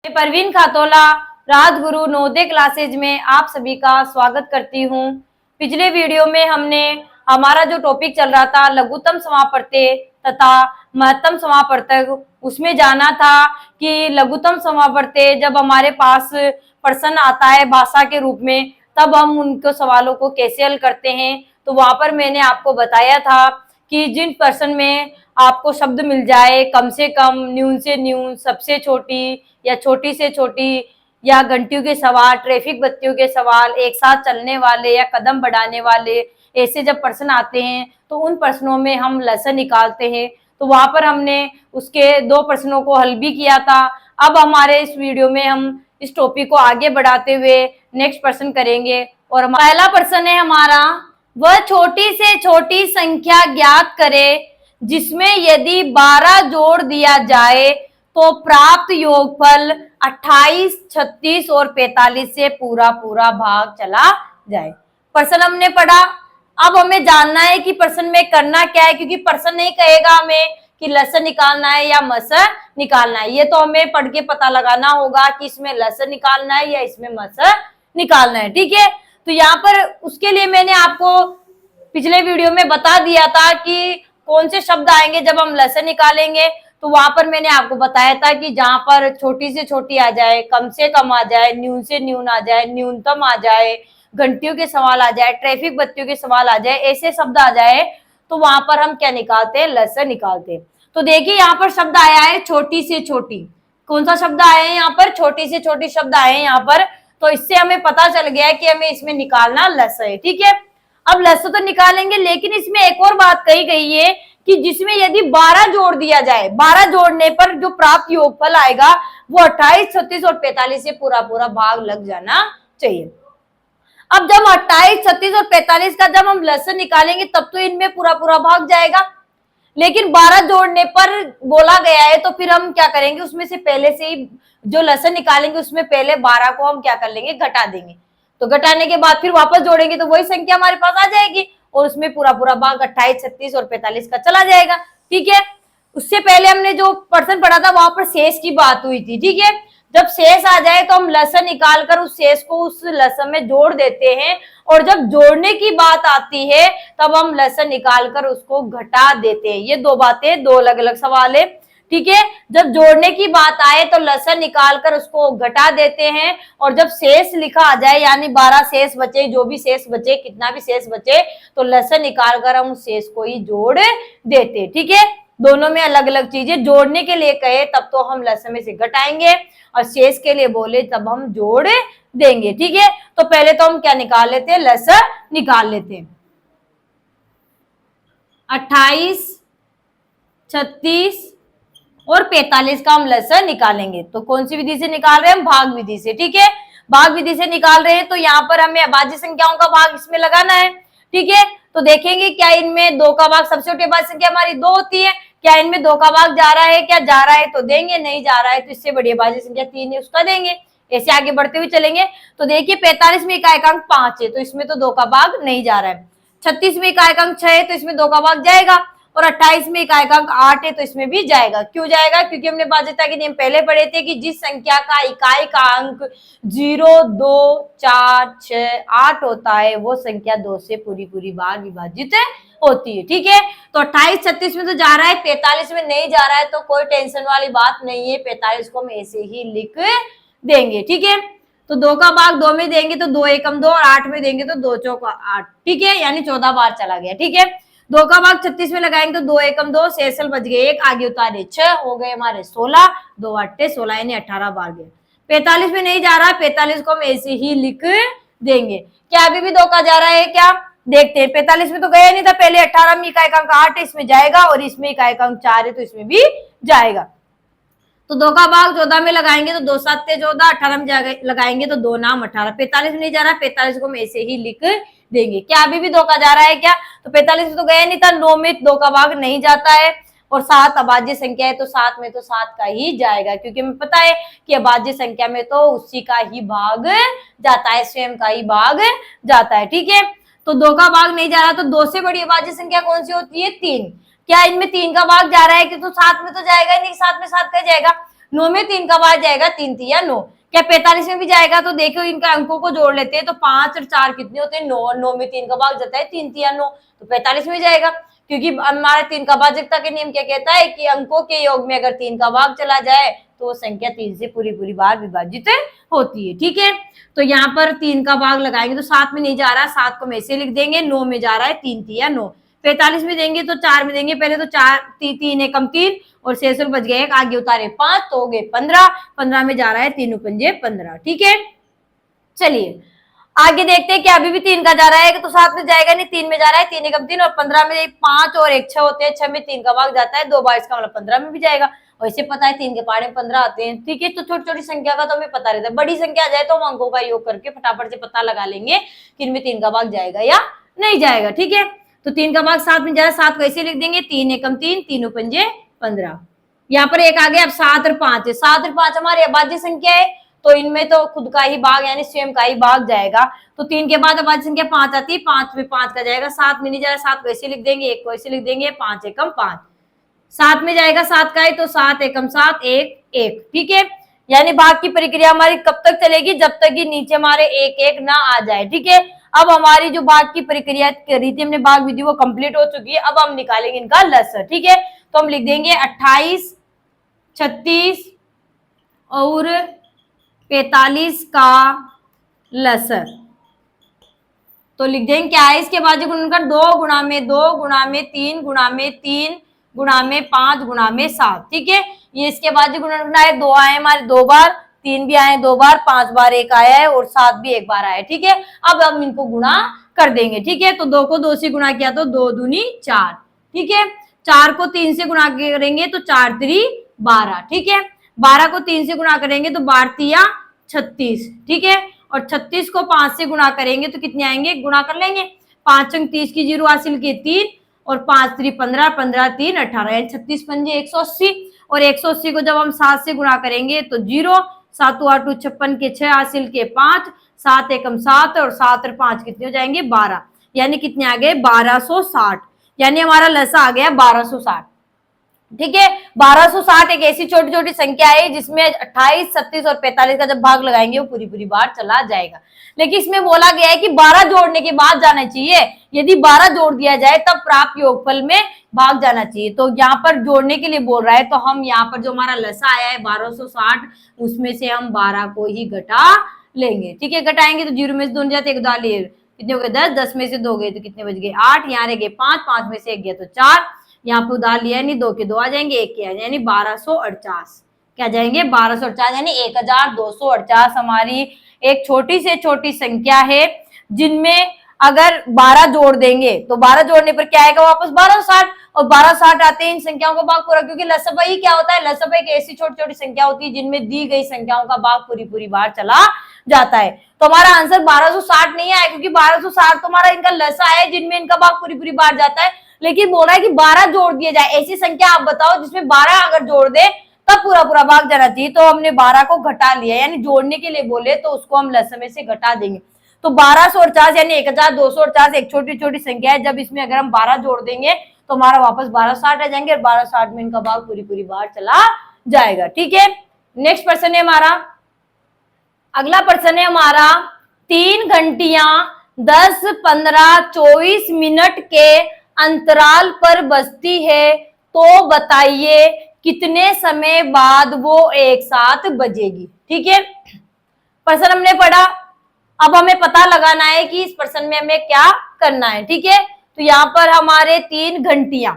Parveen खातोला Rajguru Navodaya classes में आप सभी का स्वागत करती हूँ। पिछले वीडियो में हमने हमारा जो टॉपिक चल रहा था लघुत्तम समापवर्तय तथा महत्तम समापवर्तक, उसमें जाना था कि लघुत्तम समापवर्तय जब हमारे पास प्रश्न आता है भाषा के रूप में, तब हम उनको सवालों को कैसे हल करते हैं। तो वहां पर मैंने आपको बताया था कि जिन प्रश्न में आपको शब्द मिल जाए कम से कम, न्यून से न्यून, सबसे छोटी या छोटी से छोटी, या घंटियों के सवाल, ट्रैफिक बत्तियों के सवाल, एक साथ चलने वाले या कदम बढ़ाने वाले, ऐसे जब प्रश्न आते हैं तो उन प्रश्नों में हम लसन निकालते हैं। तो वहां पर हमने उसके 2 प्रश्नों को हल भी किया था। अब हमारे इस वीडियो में हम इस टॉपिक को आगे बढ़ाते हुए नेक्स्ट प्रश्न करेंगे। और पहला प्रश्न है हमारा, वह छोटी से छोटी संख्या ज्ञात करे जिसमें यदि 12 जोड़ दिया जाए तो प्राप्त योगफल 28, 36 और 45 से पूरा पूरा भाग चला जाए। प्रश्न हमने पढ़ा। अब हमें जानना है कि प्रश्न में करना क्या है, क्योंकि प्रश्न नहीं कहेगा हमें कि लसन निकालना है या मस निकालना है। ये तो हमें पढ़ के पता लगाना होगा कि इसमें लसन निकालना है या इसमें मस निकालना है। ठीक है, तो यहाँ पर उसके लिए मैंने आपको पिछले वीडियो में बता दिया था कि कौन से शब्द आएंगे जब हम लसन निकालेंगे। तो वहां पर मैंने आपको बताया था कि जहां पर छोटी से छोटी आ जाए, कम से कम आ जाए, न्यून से न्यून आ जाए, न्यूनतम आ जाए, घंटियों के सवाल आ जाए, ट्रैफिक बत्तियों के सवाल आ जाए, ऐसे शब्द आ जाए तो वहां पर हम क्या निकालते हैं, लसन निकालते हैं। तो देखिए यहाँ पर शब्द आया है छोटी से छोटी। कौन सा शब्द आया है यहाँ पर? छोटी से छोटी शब्द आए हैं यहाँ पर। तो इससे हमें पता चल गया है कि हमें इसमें निकालना लस है। ठीक है, अब लस तो निकालेंगे, लेकिन इसमें एक और बात कही गई है कि जिसमें यदि 12 जोड़ दिया जाए, 12 जोड़ने पर जो प्राप्त योगफल आएगा वो 28, 36 और 45 से पूरा पूरा भाग लग जाना चाहिए। अब जब 28, 36 और 45 का जब हम लसन निकालेंगे तब तो इनमें पूरा पूरा भाग जाएगा, लेकिन 12 जोड़ने पर बोला गया है तो फिर हम क्या करेंगे, उसमें से पहले से ही जो लसन निकालेंगे उसमें पहले 12 को हम क्या कर लेंगे, घटा देंगे। तो घटाने के बाद फिर वापस जोड़ेंगे तो वही संख्या हमारे पास आ जाएगी और उसमें पूरा पूरा भाग 28, 36 और 45 का चला जाएगा। ठीक है, उससे पहले हमने जो प्रश्न पढ़ा था वहां पर शेष की बात हुई थी। ठीक है, जब शेष आ जाए तो हम लसन निकाल कर उस शेष को उस लसन में जोड़ देते हैं, और जब जोड़ने की बात आती है तब हम लसन निकाल कर उसको घटा देते हैं। ये 2 बातें, 2 अलग अलग सवाल है। ठीक है, जब जोड़ने की बात आए तो लसन निकाल कर उसको घटा देते हैं, और जब शेष लिखा आ जाए यानी 12 शेष बचे, जो भी शेष बचे, कितना भी शेष बचे, तो लसन निकाल कर हम उस शेष को ही जोड़ देते। ठीक है, दोनों में अलग अलग चीजें। जोड़ने के लिए कहे तब तो हम लसन में से घटाएंगे, और शेष के लिए बोले तब हम जोड़ देंगे। ठीक है, तो पहले तो हम क्या निकाल लेते हैं, लसन निकाल लेते हैं। 28, 36 और 45 का हम लसन निकालेंगे। तो कौन सी विधि से निकाल रहे हैं हम? भाग विधि से। ठीक है, भाग विधि से निकाल रहे हैं तो यहाँ पर हमें अभाज्य संख्याओं का भाग इसमें लगाना है। ठीक है, तो देखेंगे क्या इनमें 2 का भाग, सबसे छोटी अभाज्य संख्या हमारी 2 होती है, क्या इनमें 2 का भाग जा रहा है? क्या जा रहा है तो देंगे, नहीं जा रहा है तो इससे बड़ी अभाज्य संख्या 3 है उसका देंगे। ऐसे आगे बढ़ते हुए चलेंगे। तो देखिए 45 में इकाई अंक 5 है तो इसमें तो 2 का भाग नहीं जा रहा है। 36 में इकाई अंक 6 है तो इसमें 2 का भाग जाएगा, और 28 में इकाई अंक 8 है तो इसमें भी जाएगा। क्यों जाएगा? क्योंकि हमने बाध्यता के नियम पहले पढ़े थे कि जिस संख्या का इकाई का अंक 0, 2, 4, 6, 8 होता है वो संख्या 2 से पूरी पूरी बार विभाजित होती है। ठीक है, तो 28, 36 में तो जा रहा है, 45 में नहीं जा रहा है तो कोई टेंशन वाली बात नहीं है, 45 को हम ऐसे ही लिख देंगे। ठीक है, तो 2 का भाग 2 में देंगे तो 2 एकम 2, और 8 में देंगे तो 2 चौका 8। ठीक है, यानी 14 बार चला गया। ठीक है, 2 का भाग 36 में लगाएंगे तो 2 एकम 2, शेषल बच गए 1, आगे उतारे 6, हो गए हमारे 16, 2 8 16 यानी 18 बार गए। 45 में नहीं जा रहा, 45 को हम ऐसे ही लिख देंगे। क्या अभी भी 2 का जा रहा है? क्या देखते हैं, 45 में तो गया नहीं था पहले, 18 में इकाई अंक 8 है इसमें जाएगा, और इसमें इकाई अंक 4 है तो इसमें भी जाएगा। तो 2 का भाग 14 में लगाएंगे तो 2 7 14, 18 में लगाएंगे तो 2 नाम 18। 45 में नहीं जा रहा, 45 को हम ऐसे ही लिख देंगे। क्या अभी भी 2 का जा रहा है? क्या तो 45 में तो गया नहीं था, 9 में 2 का भाग नहीं जाता है, और 7 अभाज्य संख्या है तो 7 में तो 7 का ही जाएगा, क्योंकि हमें पता है कि अभाज्य संख्या में तो उसी का ही भाग जाता है, स्वयं का ही भाग जाता है। ठीक है, तो 2 का भाग नहीं जा रहा, तो 2 से बड़ी अभाज्य संख्या कौन सी होती है? 3। क्या इनमें 3 का भाग जा रहा है? कि तो 7 में तो जाएगा ही नहीं, 7 में 7 का जाएगा। 9 में 3 कब आ जाएगा, 3 3 9। क्या 45 में भी जाएगा? तो देखो इनका अंकों को जोड़ लेते हैं, तो 5 और 4 कितने होते हैं, 9। 9 में 3 का भाग जाता है 3 3 9, तो 45 में जाएगा। क्योंकि हमारे 3 का भाजकता के नियम क्या कहता है कि अंकों के योग में अगर 3 का भाग चला जाए तो वो संख्या 3 से पूरी पूरी बार विभाजित होती है। ठीक है, तो यहाँ पर 3 का भाग लगाएंगे तो 7 में नहीं जा रहा है, 7 को में से लिख देंगे, 9 में जा रहा है 3 3 9। 45 में देंगे तो 4 में देंगे, पहले तो 4 3 एकम 3 और शेष बच गए एक, आगे उतारे 5 तो हो गए 15। 15 में जा रहा है 3 पंजे 15। ठीक है, चलिए आगे देखते हैं कि अभी भी 3 का जा रहा है तो 7 में जाएगा नहीं, 3 में जा रहा है, 3 एकम 3 और 15 में 5 और 1 6 होते हैं, 6 में 3 का भाग जाता है 2 बार, इसका मतलब 15 में भी जाएगा। वैसे पता है 3 के पहाड़े 15 आते हैं। ठीक है, तो छोटी छोटी संख्या का तो हमें पता रहता है, बड़ी संख्या आ जाए तो हम अंकों का योग करके फटाफट से पता लगा लेंगे कि इनमें 3 का भाग जाएगा या नहीं जाएगा। ठीक है, तो 3 का भाग 7 में जाए, 7 को ऐसे लिख देंगे, 3 एकम 3 3 पंजे 15। यहाँ पर एक आ गया, अब 7 और 5 है, 7 और 5 हमारी अभाज्य संख्या है, तो इनमें तो खुद का ही भाग यानी स्वयं का ही भाग जाएगा। तो 3 के बाद अभाज्य संख्या 5 आती है, 5 में 5 का जाएगा, 7 में नहीं जाएगा, 7 को ऐसे लिख देंगे, 1 को ऐसे लिख देंगे, 5 एकम 5। 7 में जाएगा 7 का है तो 7 एकम 7 1 1। ठीक है, यानी भाग की प्रक्रिया हमारी कब तक चलेगी, जब तक कि नीचे हमारे 1 1 ना आ जाए। ठीक है, अब हमारी जो भाग की प्रक्रिया करी थी हमने, भाग विधि वो कंप्लीट हो चुकी है। अब हम निकालेंगे इनका लसर। ठीक है, तो हम लिख देंगे 28 36 और 45 का लसर। तो लिख देंगे क्या है, इसके बाद गुणनकर 2 गुणा में 2 गुणा में 3 गुणा में 3 गुणा में 5 गुणा में 7। ठीक है, ये इसके बाद गुणन करना है, 2 आए हमारे 2 बार, 3 भी आए 2 बार, 5 बार 1 आया है और 7 भी 1 बार आया है। ठीक है, अब हम इनको गुणा कर देंगे। ठीक है, तो 2 को 2 से गुणा किया तो 2 दूनी 4। ठीक है, 4 को 3 से गुणा करेंगे तो 4 3 12। ठीक है, 12 को 3 से गुणा करेंगे तो 12 3 36। ठीक है, और 36 को 5 से गुणा करेंगे तो कितने आएंगे, गुणा कर लेंगे, 5 अंक 30 की 0 हासिल किए 3 और 5 3 15 15 3 18 यानी 36 पंजे 180। और 180 को जब हम 7 से गुणा करेंगे तो 0, 7 8 56 के 6 हासिल के 5, 7 एकम 7 और 7 और 5 कितने हो जाएंगे 12, यानी कितने आ गए 1260, यानी हमारा लसा आ गया 1260। ठीक है, 1260 एक ऐसी छोटी छोटी संख्या है जिसमें 28 36 और 45 का जब भाग लगाएंगे वो पूरी पूरी बार चला जाएगा। लेकिन इसमें बोला गया है कि 12 जोड़ने के बाद जाना चाहिए, यदि 12 जोड़ दिया जाए तब प्राप्त योगफल में भाग जाना चाहिए। तो यहाँ पर जोड़ने के लिए बोल रहा है, तो हम यहाँ पर जो हमारा लसा आया है 1260 उसमें से हम 12 को ही घटा लेंगे। ठीक है, घटाएंगे तो 0 में से 2 जाते, 1 डाल लिए, कितने हो गए 10, 10 में से 2 गए तो कितने बच गए 8, यहाँ रह गए 5, 5 में से 1 गया तो 4, यहाँ पे उधार लिया नहीं, 2 के 2 आ जाएंगे, 1 के आ जाएंगे, यानी 1248 क्या जाएंगे 1248, यानी 1248 हमारी एक छोटी से छोटी संख्या है जिनमें अगर 12 जोड़ देंगे तो 12 जोड़ने पर क्या आएगा वापस 1260, और 1260 आते हैं इन संख्याओं का भाग पूरा, क्योंकि लसब ही क्या होता है, लसब एक ऐसी छोटी छोटी संख्या होती है जिनमें दी गई संख्याओं का भाग पूरी पूरी बार चला जाता है। तो हमारा आंसर 1260 नहीं आया, क्योंकि 1260 तो हमारा इनका लसा है जिनमें इनका भाग पूरी पूरी बार जाता है, लेकिन बोल रहा है कि 12 जोड़ दिए जाए, ऐसी संख्या आप बताओ जिसमें 12 अगर जोड़ दे तब पूरा पूरा भाग जाना चाहिए। तो हमने 12 को घटा लिया, यानी जोड़ने के लिए बोले तो उसको हम लसम में से घटा देंगे। तो 1248 यानी 1248 एक छोटी छोटी संख्या है, जब इसमें अगर हम 12 जोड़ देंगे तो हमारा वापस 1260 आ जाएंगे और 1260 में इनका भाग पूरी पूरी बार चला जाएगा। ठीक है, नेक्स्ट प्रश्न है हमारा, अगला प्रश्न है हमारा 3 घंटियां 10 15 24 मिनट के अंतराल पर बजती है, तो बताइए कितने समय बाद वो एक साथ बजेगी। ठीक है, प्रश्न हमने पढ़ा, अब हमें पता लगाना है कि इस प्रश्न में हमें क्या करना है। ठीक है, तो यहाँ पर हमारे 3 घंटियां,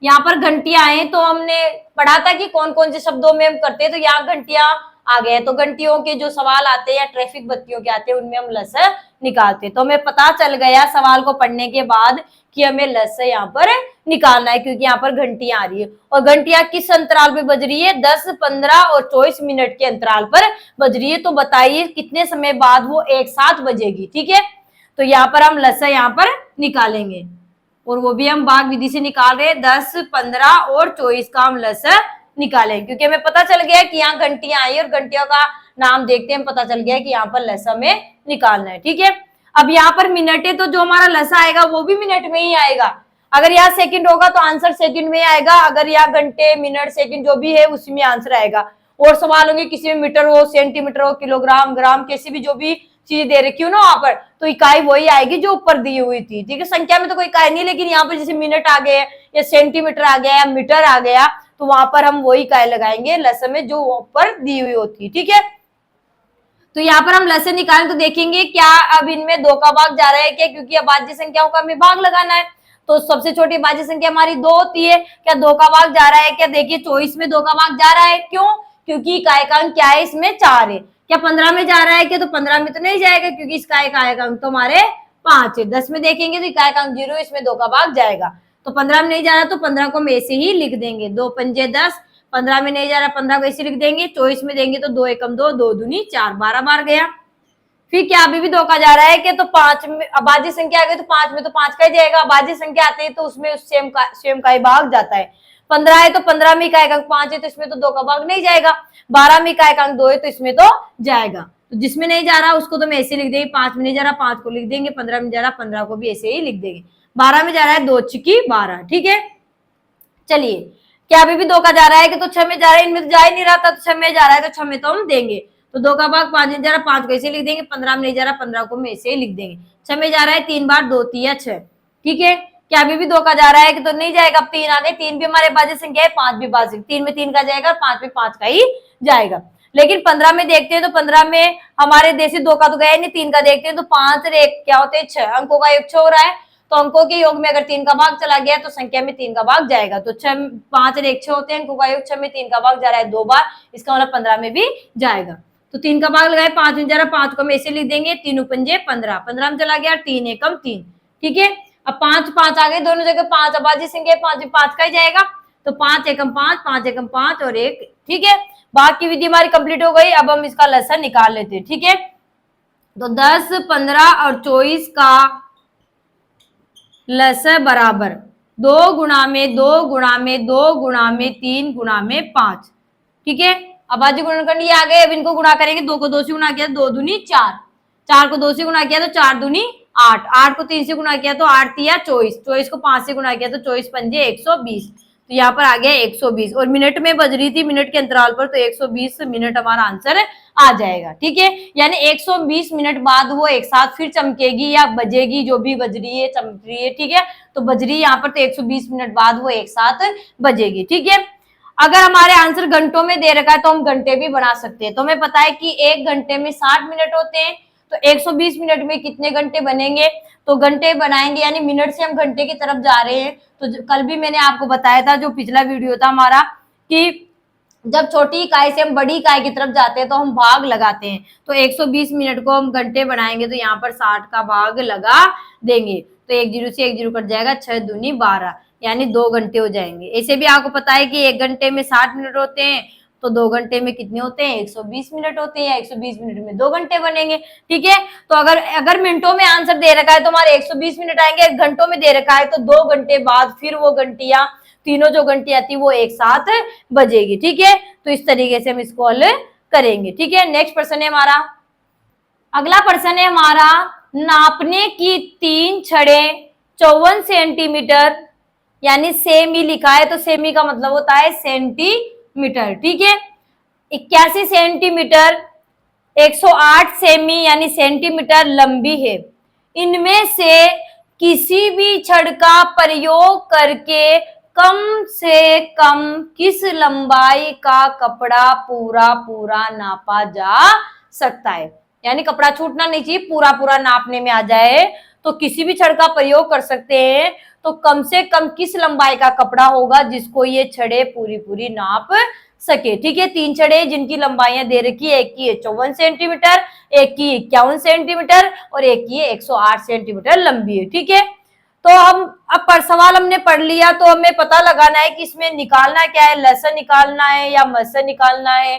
यहाँ पर घंटियां हैं, तो हमने पढ़ा था कि कौन कौन से शब्दों में हम करते हैं, तो यहाँ घंटियां आ गए, तो घंटियों के जो सवाल आते हैं या ट्रैफिक बत्तियों के आते हैं उनमें हम लसर निकालते हैं। तो हमें पता चल गया सवाल को पढ़ने के बाद कि हमें लसर यहाँ पर निकालना है, क्योंकि यहाँ पर घंटियां आ रही है, और घंटियां किस अंतराल पे बज रही है 10 15 और 24 मिनट के अंतराल पर बज रही है। तो बताइए कितने समय बाद वो एक साथ बजेगी। ठीक है, तो यहाँ पर हम लसर यहाँ पर निकालेंगे, और वो भी हम भाग विधि से निकाल रहे हैं, 10 15 और 24 का हम लसर निकालें, क्योंकि हमें पता चल गया कि यहाँ घंटियां आई और घंटियों का नाम देखते हैं, पता चल गया कि यहाँ पर लसा में निकालना है। ठीक है, अब यहाँ पर मिनट है, तो जो हमारा लसा आएगा वो भी मिनट में ही आएगा। अगर यहाँ सेकंड होगा तो आंसर सेकंड में आएगा, अगर यहाँ घंटे मिनट सेकंड जो भी है उसी में आंसर आएगा। और सवाल होंगे किसी में मीटर हो, सेंटीमीटर हो, किलोग्राम, ग्राम, कैसी भी जो भी चीज दे रखी हो ना वहां पर, तो इकाई वही आएगी जो ऊपर दी हुई थी। ठीक है, संख्या में तो कोई इकाई नहीं, लेकिन यहाँ पर जैसे मिनट आ गए या सेंटीमीटर आ गया या मीटर आ गया, तो वहां पर हम वही इकाई लगाएंगे लसन में जो ऊपर दी हुई होती। ठीक है, तो यहाँ पर हम लसन निकालें तो देखेंगे क्या अब इनमें 2 का भाग जा रहा है क्या, क्योंकि अभाज्य संख्याओं का हमें भाग लगाना है। तो सबसे छोटी अभाज्य संख्या हमारी 2 होती है, क्या 2 का भाग जा रहा है क्या? देखिए 24 में 2 का भाग जा रहा है, क्यों? क्योंकि इकाई का अंक क्या है इसमें 4 है। क्या 15 में जा रहा है क्या? तो 15 में तो नहीं जाएगा, क्योंकि इसका इकाई का अंक तो हमारे 5 है। 10 में देखेंगे तो इकाई का अंक 0, इसमें 2 का भाग जाएगा। तो 15 में नहीं जा रहा तो 15 को हम ऐसे ही लिख देंगे, 2 पंजे 10। 15 में नहीं जा रहा, 15 को ऐसे लिख देंगे। 24 में देंगे तो 2 एकम 2, 2 दूनी 4, 12 बार गया। फिर क्या अभी भी 2 का जा रहा है कि तो 5 में अभाज्य संख्या आ गई तो 5 में तो 5 का ही जाएगा। अभाज्य संख्या आती है तो उसमें सेम का ही भाग जाता है। 15 है तो 15 में इकाई का अंक 5 है तो इसमें तो 2 का भाग नहीं जाएगा। 12 में इकाई का अंक 2 है तो इसमें तो जाएगा। तो जिसमें नहीं जा रहा उसको तो मैं ऐसे लिख देंगे, 5 में नहीं जा रहा 5 को लिख देंगे, 15 में जा रहा 15 को भी ऐसे ही लिख देंगे। 12 में जा रहा है 2 छिकी 12। ठीक है, चलिए क्या अभी भी 2 का जा रहा है कि तो 6 में जा रहा है, इनमें तो जा ही नहीं रहा था, तो 6 में जा रहा है तो 6 में तो हम देंगे। तो 2 का भाग 5 में जा रहा 5 को ऐसे लिख देंगे, 15 में नहीं जा रहा 15 को हम ऐसे ही लिख देंगे। 6 में जा रहा है 3 बार 2 3 6। ठीक है, क्या अभी भी 2 का जा रहा है कि तो नहीं जाएगा। अब 3 आ गए, 3 भी हमारे भाज्य संख्या है, 5 भी भाज्य, 3 में 3 का जाएगा, 5 में 5 का ही जाएगा। लेकिन 15 में देखते हैं तो 15 में हमारे देश 2 का तो गया नहीं, 3 का देखते हैं तो 5 और 1 क्या होते हैं 6, अंकों का योग 6 हो रहा है। तो अंकों के योग में अगर 3 का भाग चला गया तो संख्या में 3 का भाग जाएगा। तो 6 5 और 1 6 होते हैं, अंकों का योग 6 में 3 का भाग जा रहा है 2 बार, इसका मतलब 15 में भी जाएगा। तो 3 का भाग लगाए, 5 में जा रहा 5 को हम ऐसे लिख देंगे, 3 पंजे 15, 15 में चला गया 3 एकम 3। ठीक है, अब 5 5 आ गए, दोनों जगह 5 अभाज्य संख्या 5 5 का ही जाएगा। तो 5 एकम 5, 5 एकम 5 और 1। ठीक है, भाग की विधि हमारी कंप्लीट हो गई। अब हम इसका लसन निकाल लेते हैं। ठीक है, तो 10 15 और 24 का लसन बराबर 2 गुणा में 2 गुणा में 2 गुणा में 3 गुणा में 5। ठीक है, अभाज्य गुणनखंड ये आ गए। अब इनको गुणा करेंगे, 2 को 2 से गुणा किया 2 दूनी 4, 4 को 2 से गुणा किया तो 4 दूनी 8, 8 को 3 से गुणा किया तो 8 तिया 24, 24 को 5 से गुणा किया तो 24 पंजे 120। तो यहाँ पर आ गया 120 और मिनट में बज रही थी, मिनट के अंतराल पर, तो 120 मिनट हमारा आंसर आ जाएगा। ठीक है, यानी 120 मिनट बाद वो एक साथ फिर चमकेगी या बजेगी, जो भी बज रही है चमक रही है। ठीक है, तो बज रही है यहाँ पर तो 120 मिनट बाद वो एक साथ बजेगी। ठीक है, अगर हमारे आंसर घंटों में दे रखा है तो हम घंटे भी बना सकते हैं। तो हमें पता है कि 1 घंटे में 60 मिनट होते हैं, तो 120 मिनट में कितने घंटे बनेंगे? तो घंटे बनाएंगे, यानी मिनट से हम घंटे की तरफ जा रहे हैं। तो कल भी मैंने आपको बताया था, जो पिछला वीडियो था हमारा, कि जब छोटी इकाई से हम बड़ी इकाई की तरफ जाते हैं तो हम भाग लगाते हैं। तो 120 मिनट को हम घंटे बनाएंगे तो यहाँ पर 60 का भाग लगा देंगे, तो 1 जीरो से 1 जीरो कट जाएगा, 6 दूनी 12, यानी 2 घंटे हो जाएंगे। ऐसे भी आपको पता है कि 1 घंटे में 60 मिनट होते हैं, तो 2 घंटे में कितने होते हैं? 120 मिनट होते हैं, या 120 मिनट में 2 घंटे बनेंगे। ठीक है, तो अगर मिनटों में आंसर दे रखा है तो हमारे 120 मिनट आएंगे, घंटों में दे रखा है तो 2 घंटे बाद फिर वो घंटियां, तीनों जो घंटी आती वो एक साथ बजेगी। ठीक है, तो इस तरीके से हम इसको हल करेंगे। ठीक है, नेक्स्ट प्रश्न है हमारा, अगला प्रश्न है हमारा, नापने की 3 छड़े 54 सेंटीमीटर, यानी सेमी लिखा है तो सेमी का मतलब होता है सेंटीमीटर। ठीक है, 81 सेंटीमीटर 108 सेमी यानी सेंटीमीटर लंबी है। इनमें से किसी भी छड़ का प्रयोग करके कम से कम किस लंबाई का कपड़ा पूरा पूरा नापा जा सकता है? यानी कपड़ा छूटना नहीं चाहिए, पूरा पूरा नापने में आ जाए। तो किसी भी छड़ का प्रयोग कर सकते हैं, तो कम से कम किस लंबाई का कपड़ा होगा जिसको ये छड़े पूरी पूरी नाप सके। ठीक है, 3 छड़े जिनकी लंबाइयां दे रखी है, एक की है 54 सेंटीमीटर, एक की 51 सेंटीमीटर और एक की 108 सेंटीमीटर लंबी है। ठीक है, तो हम अब पर सवाल हमने पढ़ लिया, तो हमें पता लगाना है कि इसमें निकालना क्या है, लसन निकालना है या मसन निकालना है।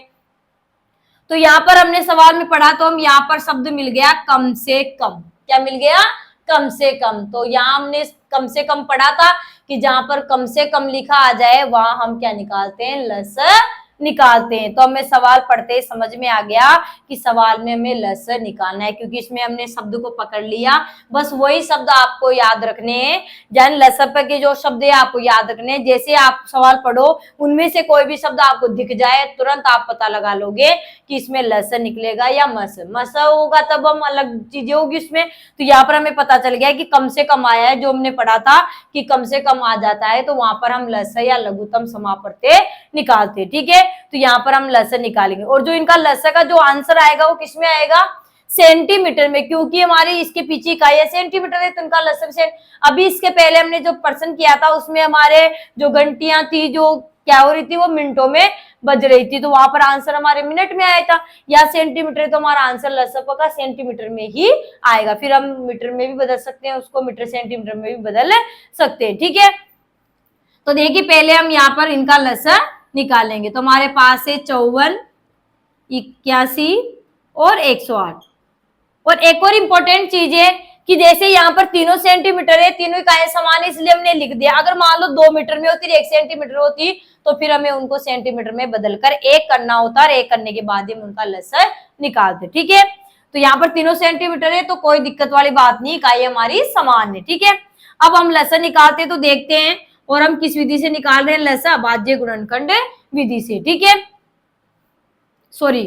तो यहाँ पर हमने सवाल में पढ़ा, तो हम यहाँ पर शब्द मिल गया कम से कम। क्या मिल गया? कम से कम। तो यहाँ हमने कम से कम पढ़ा था कि जहां पर कम से कम लिखा आ जाए वहां हम क्या निकालते हैं? लसन निकालते हैं। तो हमें सवाल पढ़ते ही समझ में आ गया कि सवाल में हमें लसर निकालना है, क्योंकि इसमें हमने शब्द को पकड़ लिया। बस वही शब्द आपको याद रखने हैं, जन लसर के जो शब्द है आपको याद रखने हैं। जैसे आप सवाल पढ़ो, उनमें से कोई भी शब्द आपको दिख जाए, तुरंत आप पता लगा लोगे कि इसमें लसर निकलेगा या मस। मस होगा तब हम अलग चीजें होगी इसमें। तो यहाँ पर हमें पता चल गया कि कम से कम आया है, जो हमने पढ़ा था कि कम से कम आ जाता है, तो वहां पर हम लसर या लघुत्तम समापत्ति निकालते। ठीक है, तो यहाँ पर हम लसर निकालेंगे, और जो इनका लसर का जो आंसर आएगा वो किसमें आएगा, सेंटीमीटर में, क्योंकि हमारी इसके पीछे इकाई है सेंटीमीटर है, तो इनका लसर से। अभी इसके पहले हमने जो प्रश्न किया था उसमें हमारे जो घंटियां थी जो क्या हो रही थी, वो मिनटों में बज रही थी, तो वहां पर आंसर हमारे मिनट में आया था। या सेंटीमीटर, तो हमारा आंसर लसर का सेंटीमीटर में ही आएगा। फिर हम मीटर में भी बदल सकते हैं उसको, मीटर सेंटीमीटर में भी बदल सकते हैं। ठीक है, तो देखिए पहले हम यहाँ पर इनका लसर निकालेंगे। तो हमारे पास है 54, 81 और 108। और एक और इम्पोर्टेंट चीज है कि जैसे यहाँ पर तीनों सेंटीमीटर है, तीनों इकाइयां समान है, इसलिए हमने लिख दिया। अगर मान लो 2 मीटर में होती, 1 सेंटीमीटर होती, तो फिर हमें उनको सेंटीमीटर में बदलकर 1 करना होता, और 1 करने के बाद ही हम उनका लसर निकालते। ठीक है, तो यहाँ पर तीनों सेंटीमीटर है, तो कोई दिक्कत वाली बात नहीं, इकाई हमारी समान है। ठीक है, अब हम लसर निकालते तो देखते हैं, और हम किस विधि से निकाल रहे हैं लसर, अभाज्य गुणनखंड विधि से। ठीक है, सॉरी,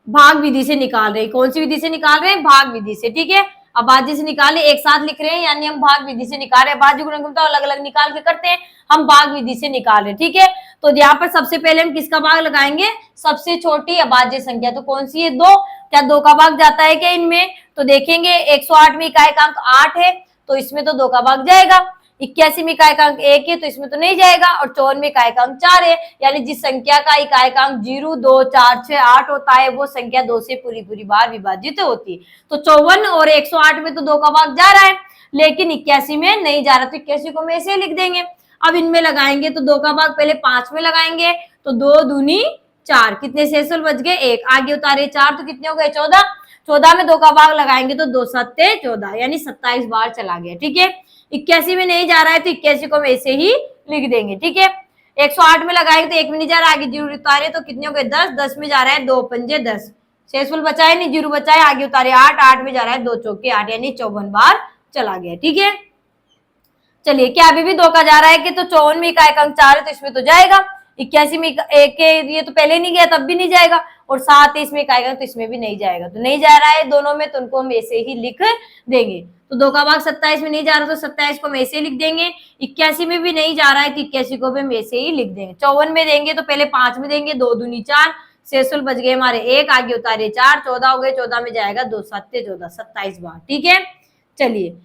भाग विधि से निकाल रहे हैं। कौन सी विधि से निकाल रहे हैं, भाग विधि से। ठीक है, अभाज्य से निकाले एक साथ लिख रहे हैं, यानी हम भाग विधि से निकाल रहे हैं। अभाज्य गुणनखंड तो अलग अलग निकाल के करते हैं, हम भाग विधि से निकाल रहे हैं। ठीक है, तो यहाँ पर सबसे पहले हम किसका भाग लगाएंगे, सबसे छोटी अभाज्य संख्या, तो कौन सी है, 2। क्या 2 का भाग जाता है क्या इनमें, तो देखेंगे 108 में इकाई का अंक 8 है, तो इसमें तो 2 का भाग जाएगा। 81 में इकाई का अंक 1 है, तो इसमें तो नहीं जाएगा। और 54 में इकाई का अंक 4 है, यानी जिस संख्या का इकाई का अंक 0, 2, 4, 6, 8 होता है, वो संख्या 2 से पूरी पूरी बार विभाजित होती है। तो 54 और 108 में तो 2 का भाग जा रहा है, लेकिन 81 में नहीं जा रहा, तो 81 को हम ऐसे लिख देंगे। अब इनमें लगाएंगे तो 2 का भाग पहले 5 में लगाएंगे, तो 2 दूनी 4, कितने शेषफल बच गए, 1, आगे उतारे 4, तो कितने हो गए, 14। 14 में 2 का भाग लगाएंगे तो 2 सत्ते 14, यानी 27 बार चला गया। ठीक है, 81 में नहीं जा रहा है, तो 81 को हम ऐसे ही लिख देंगे। ठीक है, 108 में लगाएंगे तो 1 में नहीं जा रहा, आगे 0 उतारे तो कितने हो गए, 10। 10 में जा रहा है 2 पंजे 10, शेषफल बचा है नहीं, 0 बचा है, आगे उतारे 8। 8 में जा रहा है 2 चौके 8, यानी 54 बार चला गया। ठीक है, चलिए, क्या अभी भी 2 का जा रहा है कि, तो 54 में इकाई का अंक 4 है, तो इसमें तो जाएगा। 81 में 1 के ये तो पहले नहीं गया, तब भी नहीं जाएगा। और 27 में इकाई का, तो इसमें भी नहीं जाएगा, तो नहीं जा रहा है दोनों में, तो उनको हम ऐसे ही लिख देंगे। तो 2 का भाग 27 में नहीं जा रहा, तो 27 को हम ऐसे ही लिख देंगे। 81 में भी नहीं जा रहा है, तो 81 को भी हम ऐसे ही लिख देंगे। 54 में देंगे तो पहले 5 में देंगे, 2 दूनी 4, शेषफल बच गए हमारे 1, आगे उतारे 4, 14 हो गए, 14 में जाएगा 2 सत्ते 14, 27 बार। ठीक है, चलिए,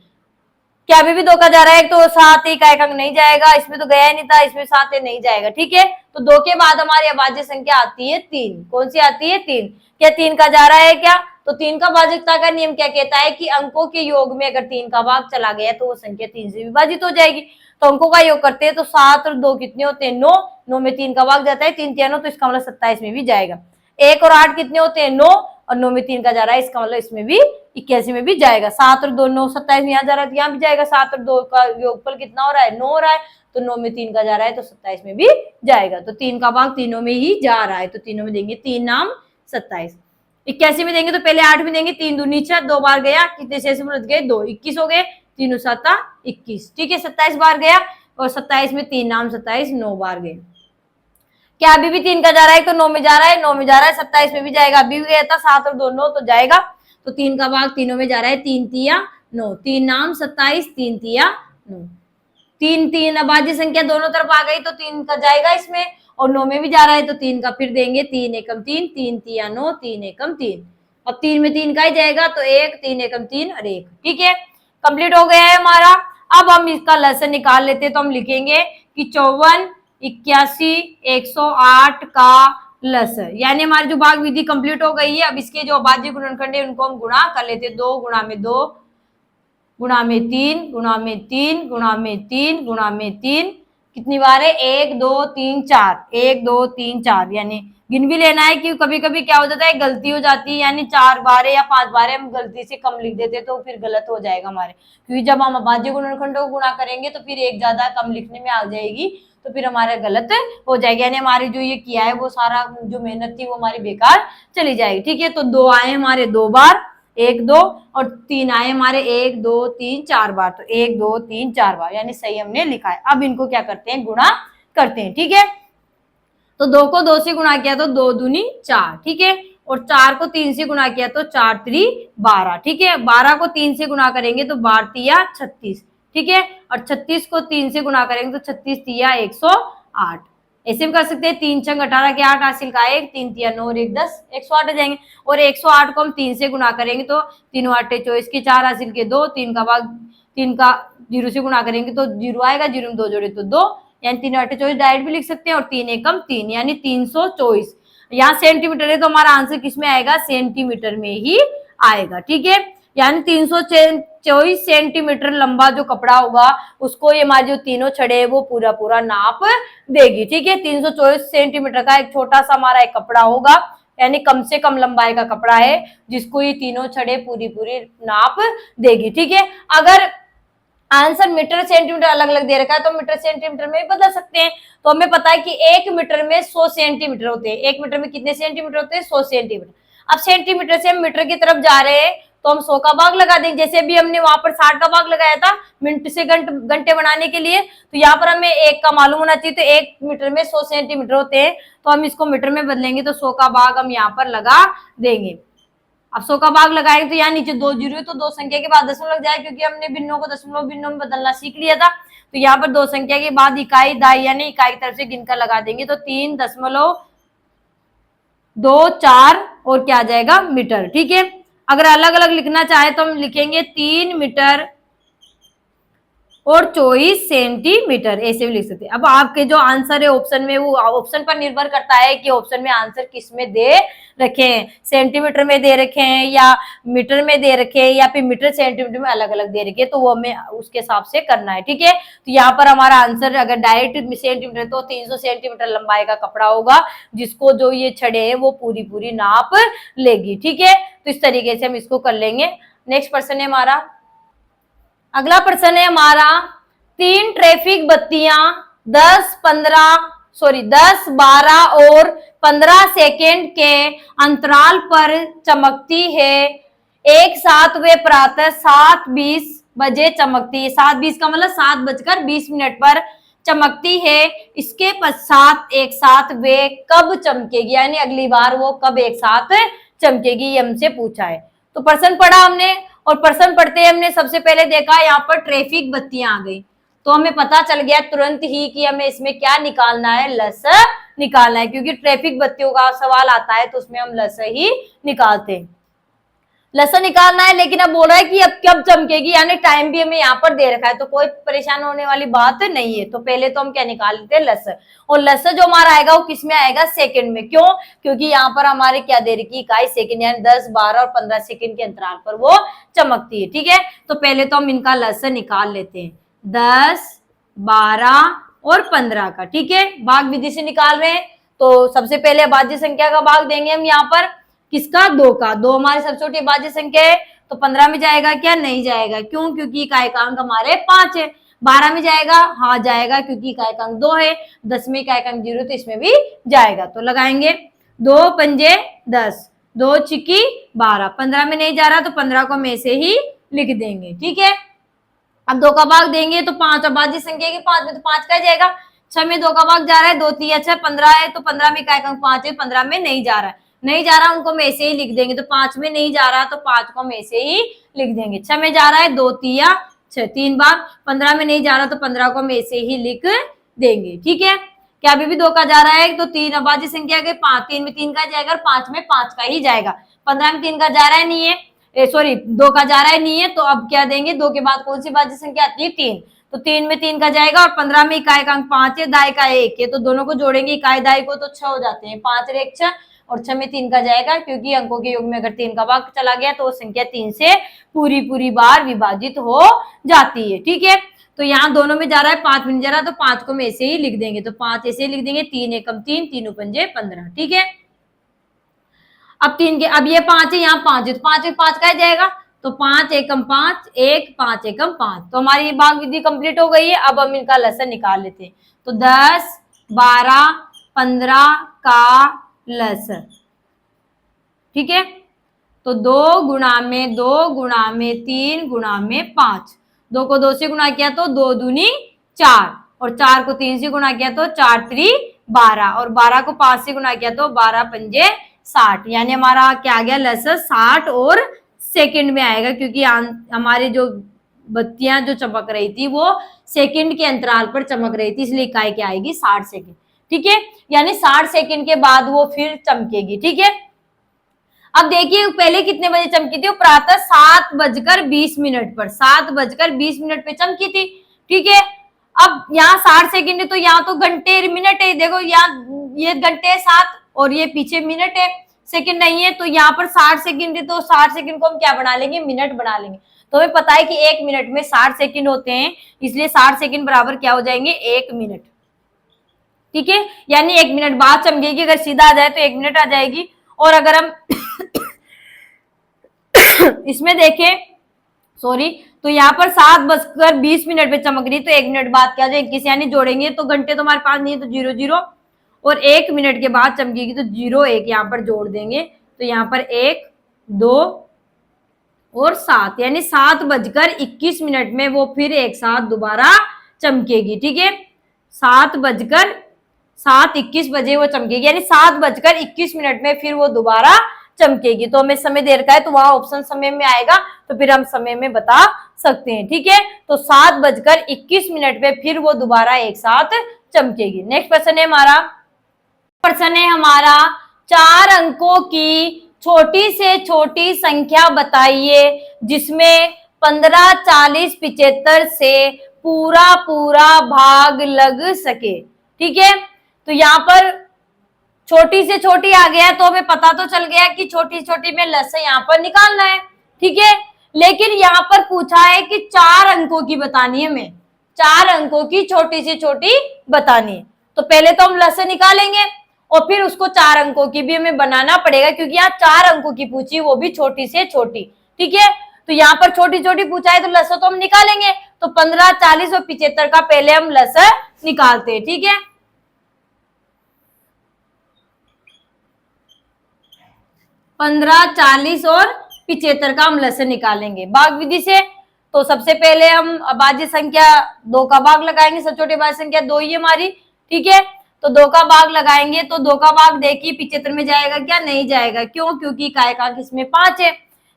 क्या अभी भी 2 का जा रहा है, तो 7 इकाई का अंक नहीं जाएगा, इसमें तो गया ही नहीं था, इसमें 7 नहीं जाएगा। ठीक है, तो 2 के बाद हमारी अभाज्य संख्या आती है 3। कौन सी आती है, 3। क्या 3 का जा रहा है क्या, तो 3 का भाजकता का नियम क्या कहता है कि अंकों के योग में अगर 3 का भाग चला गया तो वो संख्या 3 से विभाजित हो जाएगी। तो अंकों का योग करते हैं तो 7 और 2 कितने होते हैं, 9। 9 में 3 का भाग जाता है, 3 3 9, तो इसका मतलब 27 में भी जाएगा। 1 और 8 कितने होते हैं, 9, और 9 में 3 का जा रहा है, इसका मतलब इसमें भी 81 में भी जाएगा। 7 और 2 9, 27 यहाँ जा रहा है, तो यहाँ भी जाएगा। 7 और 2 का योगफल कितना हो रहा है, 9 हो रहा है, तो 9 में 3 का जा रहा है, तो 27 में भी जाएगा। तो 3 का भाग तीनों में ही जा रहा है, तो तीनों में देंगे 3 नाम 27। 81 में देंगे तो पहले 8 में देंगे, 3 दूनी 6, 2 बार गया, कितने शेष बच गए, 2, 21 हो गए, 3 7 21। ठीक है, 27 बार गया, और 27 में 3 नाम 27, 9 बार गए। क्या अभी भी 3 का जा रहा है, तो 9 में जा रहा है, 9 में जा रहा है, 27 में भी जाएगा। अभी भी गया था 7 और 2 9, तो जाएगा। तो 3 का भाग तीनों में जा रहा है, 3 तिया 9, 3 नाम 27, 3 तिया 9। 3 3 अभाज्य संख्या दोनों तरफ आ गई, तो 3 का जाएगा इसमें, और 9 में भी जा रहा है, तो 3 का फिर देंगे, 3 एकम 3, 3 तिया 9, 3 एकम 3। अब 3 में 3 का ही जाएगा, तो 1, 3 एकम 3 और 1। ठीक है, कंप्लीट हो गया है हमारा। अब हम इसका लसन निकाल लेते हैं, तो हम लिखेंगे कि 54, 81, 108 का लसर, यानी हमारी जो भाग विधि कंप्लीट हो गई है। अब इसके जो अभाज्य गुणनखंड है उनको हम गुणा कर लेते हैं। 2 गुणा में 2 गुणा में 3 गुणा में 3 गुणा में 3 गुणा में 3, कितनी बार है, 1 2 3 4, 1 2 3 4, यानी गिन भी लेना है कि कभी कभी क्या हो जाता है, गलती हो जाती है, यानी 4 बारे या 5 बारे हम गलती से कम लिख देते तो फिर गलत हो जाएगा हमारे, क्योंकि जब हम अभाज्य गुणनखंडों को गुणा करेंगे तो फिर एक ज्यादा कम लिखने में आ जाएगी, तो फिर हमारे गलत हो जाएगी, यानी हमारी जो ये किया है वो सारा जो मेहनत थी वो हमारी बेकार चली जाएगी। ठीक है, तो 2 आए हमारे 2 बार, 1 2, और 3 आए हमारे 1 2 3 4 बार, तो 1 2 3 4 बार, यानी सही हमने लिखा है। अब इनको क्या करते हैं, गुणा करते हैं। ठीक है, तो 2 को 2 से गुणा किया तो 2 दूनी 4, ठीक है, और 4 को 3 से गुणा किया तो 4 3 12, ठीक है, 12 को 3 से गुणा करेंगे तो 12 तिया 36, ठीक है, और 36 को 3 से गुणा करेंगे तो 36 तिया 108। ऐसे भी कर सकते हैं, 3 छंग 18 के 8 हासिल का 1, 3 तिया 9 और 1 10, 108 आ जाएंगे। और 108 को हम 3 से गुणा करेंगे तो 3 8 24 के 4 हासिल के 2, 3 का भाग 3 का 0 से गुणा करेंगे तो 0 आएगा, 0 में 2 जोड़े तो 2, यानी 3 8 24 डायरेक्ट भी लिख सकते हैं, और 3 एकम 3 यानी 324। यहाँ सेंटीमीटर है तो हमारा आंसर किस में आएगा, सेंटीमीटर में ही आएगा। ठीक है, यानी 324 सेंटीमीटर लंबा जो कपड़ा होगा उसको ये हमारे जो तीनों छड़े है वो पूरा पूरा नाप देगी। ठीक है, 324 सेंटीमीटर का एक छोटा सा हमारा एक कपड़ा होगा, यानी कम से कम लंबाई का कपड़ा है जिसको ये तीनों छड़े पूरी पूरी नाप देगी। ठीक है, अगर आंसर मीटर सेंटीमीटर अलग अलग दे रखा है तो मीटर सेंटीमीटर में भी बदल सकते हैं। तो हमें पता है कि 1 मीटर में 100 सेंटीमीटर होते हैं। 1 मीटर में कितने सेंटीमीटर होते हैं, 100 सेंटीमीटर। अब सेंटीमीटर से हम मीटर की तरफ जा रहे हैं तो हम 100 का भाग लगा देंगे, जैसे भी हमने वहां पर 60 का भाग लगाया था मिनट से घंटे बनाने के लिए, तो यहाँ पर हमें 1 का मालूम होना चाहिए, तो 1 मीटर में 100 सेंटीमीटर होते हैं, तो हम इसको मीटर में बदलेंगे तो 100 का भाग हम यहाँ पर लगा देंगे। अब 100 का भाग लगाएंगे तो यहाँ नीचे 2 जीरो है तो 2 संख्या के बाद दशमलव लग जाए, क्योंकि हमने भिन्नों को दशमलव भिन्नों में बदलना सीख लिया था। तो यहाँ पर 2 संख्या के बाद इकाई दाई यानी इकाई की तरफ से गिनकर लगा देंगे तो 3.24 और क्या आ जाएगा, मीटर। ठीक है, अगर अलग अलग लिखना चाहे तो हम लिखेंगे 3 मीटर और 24 सेंटीमीटर, ऐसे भी लिख सकते हैं। अब आपके जो आंसर है ऑप्शन में, वो ऑप्शन पर निर्भर करता है कि ऑप्शन में आंसर किस में दे रखे हैं, सेंटीमीटर में दे रखे हैं या मीटर में दे रखे हैं या फिर मीटर सेंटीमीटर में अलग अलग दे रखे हैं, तो वो हमें उसके हिसाब से करना है। ठीक है, तो यहाँ पर हमारा आंसर अगर डायरेक्ट सेंटीमीटर तो 300 सेंटीमीटर लंबाई का कपड़ा होगा जिसको जो ये छड़े हैं वो पूरी पूरी नाप लेगी। ठीक है, तो इस तरीके से हम इसको कर लेंगे। नेक्स्ट क्वेश्चन है हमारा, अगला प्रश्न है हमारा, 3 ट्रैफिक बत्तियां 10 12 और 15 सेकेंड के अंतराल पर चमकती है, एक साथ वे प्रातः 7:20 बजे चमकती है। 7:20 का मतलब 7:20 पर चमकती है, इसके पश्चात एक साथ वे कब चमकेगी, यानी अगली बार वो कब एक साथ चमकेगी, ये हमसे पूछा है। तो प्रश्न पढ़ा हमने, और प्रश्न पढ़ते हमने सबसे पहले देखा यहाँ पर ट्रैफिक बत्तियां आ गई, तो हमें पता चल गया तुरंत ही कि हमें इसमें क्या निकालना है, लस निकालना है, क्योंकि ट्रैफिक बत्तियों का सवाल आता है तो उसमें हम लस ही निकालते हैं, लस निकालना है। लेकिन अब बोल रहा है कि अब कब चमकेगी, यानी टाइम भी हमें यहाँ पर दे रखा है, तो कोई परेशान होने वाली बात नहीं है। तो पहले तो हम क्या निकाल लेते हैं, लस, और लस जो हमारा आएगा वो किस में आएगा, सेकंड में। क्यों, क्योंकि यहाँ पर हमारे क्या दे रखी इकाई सेकंड, यानी 10 12 और 15 सेकंड के अंतराल पर वो चमकती है। ठीक है, तो पहले तो हम इनका लस निकाल लेते हैं, 10 12 और 15 का। ठीक है, भाग विधि से निकाल रहे हैं, तो सबसे पहले अभाज्य संख्या का भाग देंगे हम यहाँ पर, किसका, 2 का। 2 हमारी सबसे छोटी अभाज्य संख्या है, तो 15 में जाएगा क्या, नहीं जाएगा। क्यों, क्योंकि इकाई का अंक हमारे 5 है। 12 में जाएगा, हाँ जाएगा, क्योंकि इकाई का अंक 2 है। 10 में इकाई का अंक 0 तो इसमें भी जाएगा, तो लगाएंगे 2 पंजे 10, 2 छिकी 12। 15 में नहीं जा रहा तो 15 को हम ऐसे ही लिख देंगे। ठीक है, अब 2 का भाग देंगे तो 5 अभाज्य संख्या के 5 में तो 5 का जाएगा। 6 में 2 का भाग जा रहा है, 2 3 6 15 है, तो 15 में इकाई का अंक 5 है, 15 में नहीं जा रहा है, नहीं जा रहा उनको हम ऐसे ही लिख देंगे। तो 5 में नहीं जा रहा तो 5 को हम ऐसे ही लिख देंगे। 6 में जा रहा है, 2 3 6 3 बार। 15 में नहीं जा रहा तो 15 को हम ऐसे ही लिख देंगे। ठीक है, क्या अभी भी 2 का जा रहा है, तो 3 अभाज्य संख्या के 5, 3 में 3 का जाएगा और 5 में 5 का ही जाएगा। 15 में 3 का जा रहा है, नहीं है, सॉरी 2 का जा रहा है, नहीं है, तो अब क्या देंगे, 2 के बाद कौन सी अभाज्य संख्या आती है, 3, तो 3 में 3 का जाएगा, और 15 में इकाई का अंक 5 है, दाई का 1 है, तो दोनों को जोड़ेंगे इकाई दाई को तो 6 हो जाते हैं, 5 और 1 6, और 6 में 3 का जाएगा, क्योंकि अंकों के योग में अगर 3 का भाग चला गया तो वो संख्या 3 से पूरी पूरी बार विभाजित हो जाती है। ठीक है, तो यहाँ दोनों में जा रहा है, 5 में जा रहा है, तो 5 को हम ऐसे ही लिख देंगे, तो 5 ऐसे ही लिख देंगे, 3 एकम 3, 3 पंजे 15। ठीक है, अब 3 के, अब ये 5 है, यहाँ 5 है, तो 5 में 5 का जाएगा, तो 5 एकम 5, 1 5 एकम 5। तो हमारी ये भाग विधि कंप्लीट हो गई है। अब हम इनका लसन निकाल लेते हैं। तो 10, 12, 15 का लसन, ठीक है। तो 2 गुणा में 2 गुणा में 3 गुणा में 5, 2 को 2 से गुणा किया तो 2 दूनी 4, और 4 को 3 से गुणा किया तो 4 3 12, और 12 को 5 से गुणा किया तो 12 पंजे 60। यानी हमारा क्या आ गया लसन 60 और सेकंड में आएगा, क्योंकि हमारी जो बत्तियां जो चमक रही थी वो सेकंड के अंतराल पर चमक रही थी, इसलिए इकाई क्या आएगी 60 सेकंड, ठीक है। यानी 60 सेकंड के बाद वो फिर चमकेगी, ठीक है। अब देखिए पहले कितने बजे चमकी थी, वो प्रातः 7:20 पर, 7:20 पे चमकी थी, ठीक है। अब यहाँ 60 सेकंड है, तो यहाँ तो घंटे मिनट है, देखो यहाँ ये घंटे है 7 और ये पीछे मिनट है, सेकंड नहीं है। तो यहाँ पर 60 सेकंड है, तो 60 सेकंड को हम क्या बना लेंगे, मिनट बना लेंगे। तो हमें पता है कि 1 मिनट में 60 सेकंड होते हैं, इसलिए 60 सेकंड बराबर क्या हो जाएंगे, 1 मिनट, ठीक है। यानी 1 मिनट बाद चमकेगी, अगर सीधा आ जाए तो 1 मिनट आ जाएगी। और अगर हम इसमें देखें, सॉरी, तो यहाँ पर 7:20 पे चमक रही, तो 1 मिनट बाद क्या जाए 21, यानी जोड़ेंगे तो घंटे तो हमारे पास नहीं है, तो 0 0, और 1 मिनट के बाद चमकेगी तो 0 1 यहाँ पर जोड़ देंगे, तो यहाँ पर 1 2 और 7, यानी 7:21 में वो फिर एक साथ दोबारा चमकेगी, ठीक है। 7:21 बजे वो चमकेगी, यानी 7:21 में फिर वो दोबारा चमकेगी। तो हमें समय दे रखा है, तो वहां ऑप्शन समय में आएगा, तो फिर हम समय में बता सकते हैं, ठीक है। तो 7:21 पे फिर वो दोबारा एक साथ चमकेगी। नेक्स्ट क्वेश्चन है हमारा 4 अंकों की छोटी से छोटी संख्या बताइए जिसमें 15, 40, 75 से पूरा पूरा भाग लग सके, ठीक है। तो यहाँ पर छोटी से छोटी आ गया, तो हमें पता तो चल गया कि छोटी छोटी में लसन यहाँ पर निकालना है, ठीक है। लेकिन यहाँ पर पूछा है कि 4 अंकों की बतानी है, हमें 4 अंकों की छोटी से छोटी बतानी है। तो पहले तो हम लसन निकालेंगे और फिर उसको 4 अंकों की भी हमें बनाना पड़ेगा, क्योंकि यहाँ 4 अंकों की पूछी, वो भी छोटी से छोटी, ठीक है। तो यहाँ पर छोटी छोटी पूछा है, तो लसन तो हम निकालेंगे। तो 15, 40 और 75 का पहले हम लसन निकालते हैं, ठीक है। 15, 40 और 75 का हम लसन निकालेंगे भाग विधि से। तो सबसे पहले हम अभाज्य संख्या 2 का भाग लगाएंगे, सबसे छोटी अभाज्य संख्या 2 ही हमारी, ठीक है। तो 2 का भाग लगाएंगे, तो 2 का भाग देखिए 75 में जाएगा क्या, नहीं जाएगा, क्यों, क्योंकि इकाई इसमें 5 है।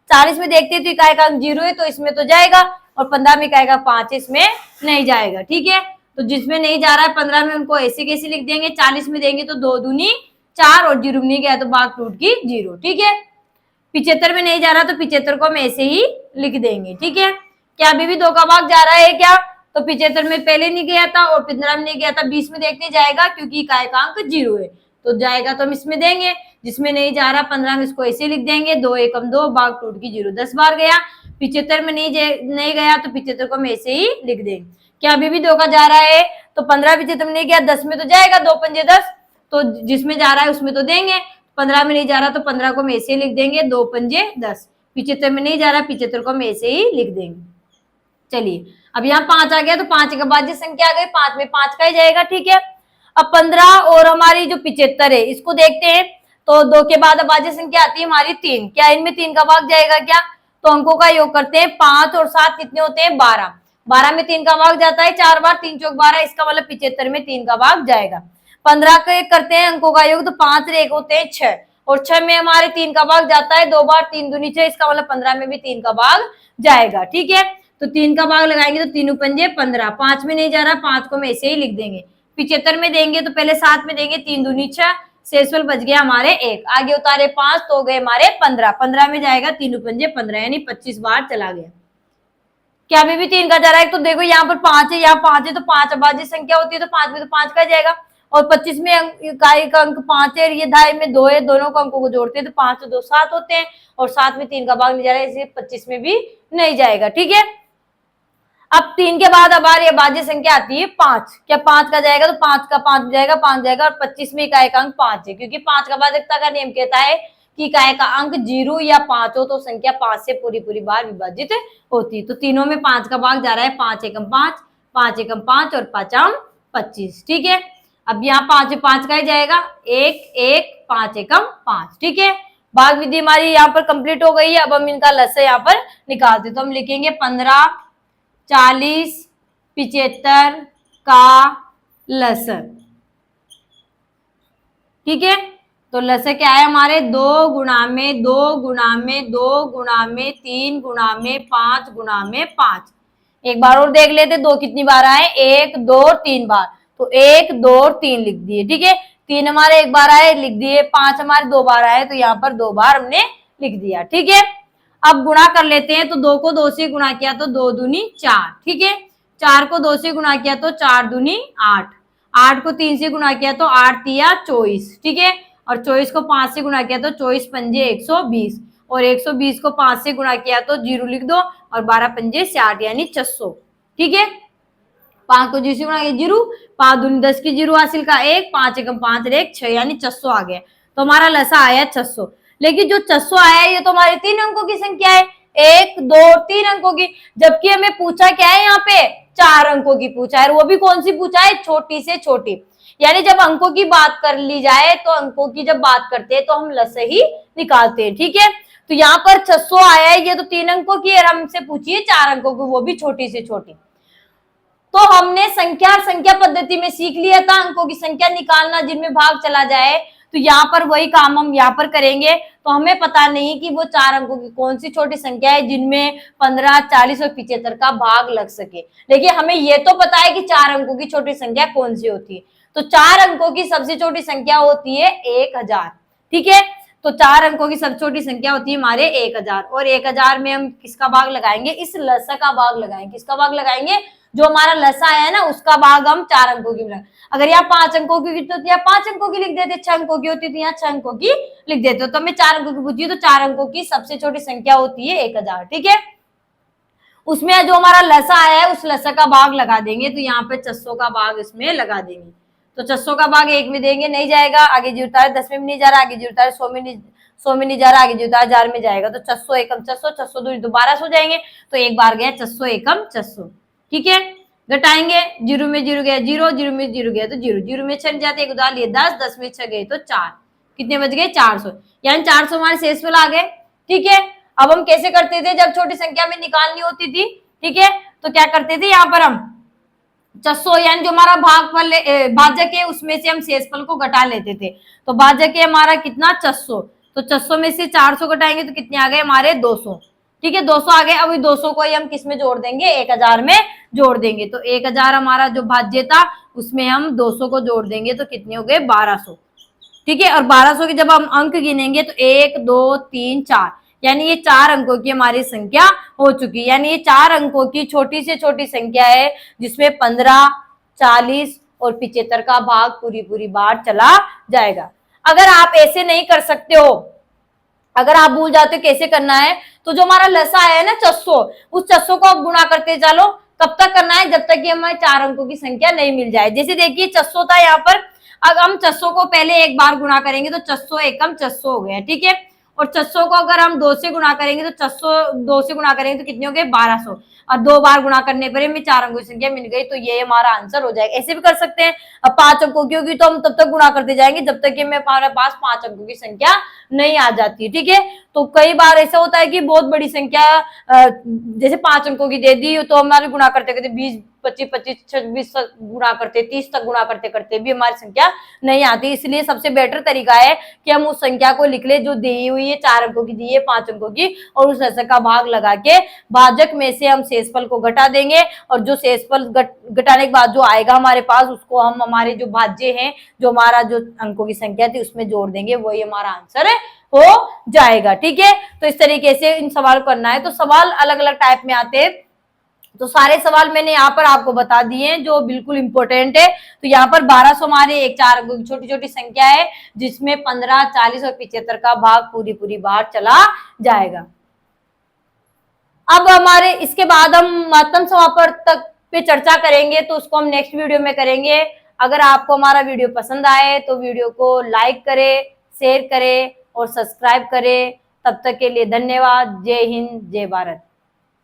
40 में देखते हैं तो इकाई 0 है, तो इसमें तो जाएगा, और 15 में इकाई 5 है, इसमें नहीं जाएगा, ठीक है। तो जिसमें नहीं जा रहा है 15 में, उनको ऐसे कैसे लिख देंगे, 40 में देंगे तो 2 दूनी 4 और 0 नहीं गया तो भाग टूट की 0, ठीक है। 75 में नहीं जा रहा, तो 75 को हम ऐसे ही लिख देंगे, ठीक है। क्या अभी भी 2 का भाग जा रहा है क्या, तो 75 में पहले नहीं गया था और 15 में नहीं गया था, 20 में देखने जाएगा, क्योंकि इकाई का अंक 0 है, तो जाएगा तो हम इसमें देंगे। जिसमें नहीं जा रहा 15 में, इसको ऐसे लिख देंगे, 2 एकम 2, भाग टूट की 0 10 बार गया। 75 में नहीं गया, तो 75 को हम ऐसे ही लिख देंगे। क्या अभी भी 2 का जा रहा है, तो 15 75 में नहीं गया, 10 में तो जाएगा, 2 पंजे 10, तो जिसमें जा रहा है उसमें तो देंगे। 15 में नहीं जा रहा, तो 15 को हम ऐसे ही लिख देंगे, 2 पंजे 10। 75 में नहीं जा रहा, 75 को हम ऐसे ही लिख देंगे। चलिए, अब यहाँ 5 आ गया, तो 5 एक अभाज्य संख्या आ गई, 5 में 5 का ही जाएगा, ठीक है। अब 15 और हमारी जो 75 है, इसको देखते हैं। तो 2 के बाद अभाज्य संख्या आती है हमारी 3, क्या इनमें 3 का भाग जाएगा क्या, तो अंकों का योग करते हैं, 5 और 7 कितने होते हैं, 12, 12 में 3 का भाग जाता है 4 बार, 3 चौक 12, इसका मतलब 75 में 3 का भाग जाएगा। 15 के करते हैं अंकों का योग, तो 5 और 1 होते हैं 6, और 6 में हमारे 3 का भाग जाता है 2 बार, 3 दूनी 6, इसका मतलब 15 में भी 3 का भाग जाएगा, ठीक है। तो 3 का भाग लगाएंगे तो 3 पंजे 15, 5 में नहीं जा रहा, 5 को हम ऐसे ही लिख देंगे। 75 में देंगे तो पहले 7 में देंगे, 3 दूनी 6, शेषफल बच गया हमारे 1, आगे उतारे 5 तो गए हमारे 15, 15 में जाएगा 3 पंजे 15, यानी 25 बार चला गया। क्या अभी भी 3 का जा रहा है, तो देखो यहाँ पर 5 है, यहाँ 5 है, तो 5 अभाज्य संख्या होती है, तो 5 में तो 5 का जाएगा, और 25 में इकाई का अंक 5 है, ये धाई में 2 है, दोनों को अंकों को जोड़ते हैं तो 5 और 2 7 होते हैं, और 7 में 3 का भाग नहीं जा रहा है, इसलिए 25 में भी नहीं जाएगा, ठीक है। अब 3 के बाद हमारी अभाज्य संख्या आती है 5, क्या 5 का जाएगा, तो 5 का 5 जाएगा, 5 जाएगा, और 25 में इकाई का अंक 5 है, क्योंकि 5 का भाजकता का नियम कहता है कि काय का अंक 0 या 5 हो तो संख्या 5 से पूरी पूरी बार विभाजित होती है। तो तीनों में 5 का भाग जा रहा है, 5 एकम 5, 5 एकम 5 और 5 25। ठीक है, अब यहाँ 5 5 का ही जाएगा, 1 1 5 एकम 5। ठीक है, भाग विधि हमारी यहाँ पर कंप्लीट हो गई है। अब हम इनका लस यहाँ पर निकालते, तो हम लिखेंगे 15 40 75 का लसर। ठीक है, तो लसर क्या है हमारे, 2 गुणा में 2 गुणा में 2 गुणा में 3 गुणा में 5 गुणा में 5। एक बार और देख लेते 2 कितनी बार आए, 1 2 3 बार, तो 1 2 3 लिख दिए। ठीक है, 3 हमारे एक बार आए लिख दिए, 5 हमारे 2 बार आए तो यहाँ पर 2 बार हमने लिख दिया। ठीक है, अब गुणा कर लेते हैं, तो 2 को 2 से गुणा किया तो 2 दूनी 4। ठीक है, 4 को 2 से गुणा किया तो 4 दूनी 8, 8 को 3 से गुणा किया तो 8 तिया 24। ठीक है, और 24 को 5 से गुणा किया तो 24 पंजे 120, और 120 को 5 से गुणा किया तो 0 लिख दो, और 12 पंजे 60 यानी 600। ठीक है, 5 को 0 से गुणा किया 0, 5 दूनी 10 की 0 हासिल का 1, 5 एकम 5 1 6 यानी 600 आ गया। तो हमारा लसा आया 600। लेकिन जो 600 आया है ये तो हमारे 3 अंकों की संख्या है, 1 2 3 अंकों की, जबकि हमें पूछा क्या है, यहाँ पे 4 अंकों की पूछा है, वो भी कौन सी पूछा है, छोटी से छोटी। यानी जब अंकों की बात कर ली जाए तो अंकों की जब बात करते हैं तो हम लस ही निकालते हैं। ठीक है, तो यहाँ पर 600 आया है, ये तो 3 अंकों की है, हमसे पूछिए 4 अंकों की, वो भी छोटी से छोटी। तो हमने संख्या पद्धति में सीख लिया था अंकों की संख्या निकालना जिनमें भाग चला जाए, तो यहाँ पर वही काम हम यहाँ पर करेंगे। तो हमें पता नहीं कि वो 4 अंकों की कौन सी छोटी संख्या है जिनमें 15 40 और 75 का भाग लग सके, लेकिन हमें ये तो पता है कि 4 अंकों की छोटी संख्या कौन सी होती है। तो 4 अंकों की सबसे छोटी संख्या होती है 1000। ठीक है, तो 4 अंकों की सबसे छोटी संख्या होती है हमारे 1000, और 1000 में हम किसका भाग लगाएंगे, इस लसा का भाग लगाएंगे। किसका भाग लगाएंगे, जो हमारा लसा है ना उसका भाग हम 4 अंकों की लगाएंगे। अगर यहाँ 5 अंकों की होती तो यहाँ 5 अंकों की लिख देते, 6 अंकों की होती तो यहाँ 6 अंकों की लिख देते। तो हमें 4 अंकों की पूछी तो 4 अंकों की सबसे छोटी संख्या होती है 1000। ठीक है, उसमें जो हमारा लसा आया है उस लसा का भाग लगा देंगे, तो यहाँ पे 600 का भाग इसमें लगा देंगे। तो 600 का भाग 1 में देंगे, नहीं जाएगा, आगे जुड़ता है 10 में नहीं जा रहा, आगे जुड़ता है 100 में नहीं जा रहा, आगे जुड़ता है 1000 में जाएगा। तो 600 एकम 600, 600 दूनी 1200 हो जाएंगे, तो एक बार गया 600 एकम 600। ठीक है, घटाएंगे, 0 में 0 गया 0, 0 में 0 गया तो 0, 0 में 6 जाते, एक उधार लिए 10, 10 में 6 गए तो 4, कितने बच गए 400, यानी 400 हमारे शेषफल आ गए। ठीक है, अब हम कैसे करते थे जब छोटी संख्या में निकालनी होती थी, ठीक है, तो क्या करते थे, यहाँ पर हम 600 यानी जो हमारा भागफल भाजक है उसमें से हम शेषफल को घटा लेते थे। तो भाजक है हमारा कितना 600, तो 600 में से 400 घटाएंगे तो कितने आ गए हमारे 200। ठीक है, 200 आ गए। अब 200 को ही हम किस में जोड़ देंगे, 1000 में जोड़ देंगे। तो 1000 हमारा जो भाज्य था उसमें हम 200 को जोड़ देंगे तो कितने हो गए 1200। ठीक है, और 1200 के जब हम अंक गिनेंगे तो 1 2 3 4, यानी ये 4 अंकों की हमारी संख्या हो चुकी है। यानी ये 4 अंकों की छोटी से छोटी संख्या है जिसमें 15 40 और 75 का भाग पूरी पूरी बार चला जाएगा। अगर आप ऐसे नहीं कर सकते हो, अगर आप भूल जाते हो कैसे करना है, तो जो हमारा लसा है ना 600, उस 600 को आप गुणा करते चलो। कब तक करना है, जब तक कि हमें 4 अंकों की संख्या नहीं मिल जाए। जैसे देखिए 600 था यहाँ पर, अगर हम 600 को पहले एक बार गुणा करेंगे तो 600 एकम 600 हो गया। ठीक है, और 600 को अगर हम 2 से गुणा करेंगे तो 600 2 से गुणा करेंगे तो कितने हो गए 1200, और 2 बार गुणा करने पर हमें 4 अंकों की संख्या मिल गई। तो ये हमारा आंसर हो जाएगा। ऐसे भी कर सकते हैं, अब 5 अंकों की होगी तो हम तब तक गुणा करते जाएंगे जब तक कि हमारे पास 5 अंकों की संख्या नहीं आ जाती। ठीक है, तो कई बार ऐसा होता है कि बहुत बड़ी संख्या जैसे 5 अंकों की दे दी तो हमारे गुणा करते करते 20 25 25 26 तक गुणा करते, 30 तक गुणा करते करते भी हमारी संख्या नहीं आती। इसलिए सबसे बेटर तरीका है कि हम उस संख्या को लिख ले जो दी हुई है, 4 अंकों की दी है, 5 अंकों की, और उस दशक का भाग लगा के भाजक में से हम शेषफल को घटा देंगे, और जो शेषफल घटाने के बाद जो आएगा हमारे पास उसको हम हमारे जो भाज्य हैं, जो हमारा जो अंकों की संख्या थी उसमें जोड़ देंगे, वही हमारा आंसर हो जाएगा। ठीक है, तो इस तरीके से इन सवाल करना है। तो सवाल अलग अलग टाइप में आते हैं, तो सारे सवाल मैंने यहाँ पर आपको बता दिए हैं जो बिल्कुल इंपॉर्टेंट है। तो यहाँ पर 1200 हमारे एक 4 अंकों की छोटी छोटी संख्या है जिसमें 15 40 और 75 का भाग पूरी पूरी बार चला जाएगा। अब हमारे इसके बाद हम महत्तम समापन तक पे चर्चा करेंगे, तो उसको हम नेक्स्ट वीडियो में करेंगे। अगर आपको हमारा वीडियो पसंद आए तो वीडियो को लाइक करें, शेयर करें और सब्सक्राइब करें। तब तक के लिए धन्यवाद। जय हिंद, जय भारत।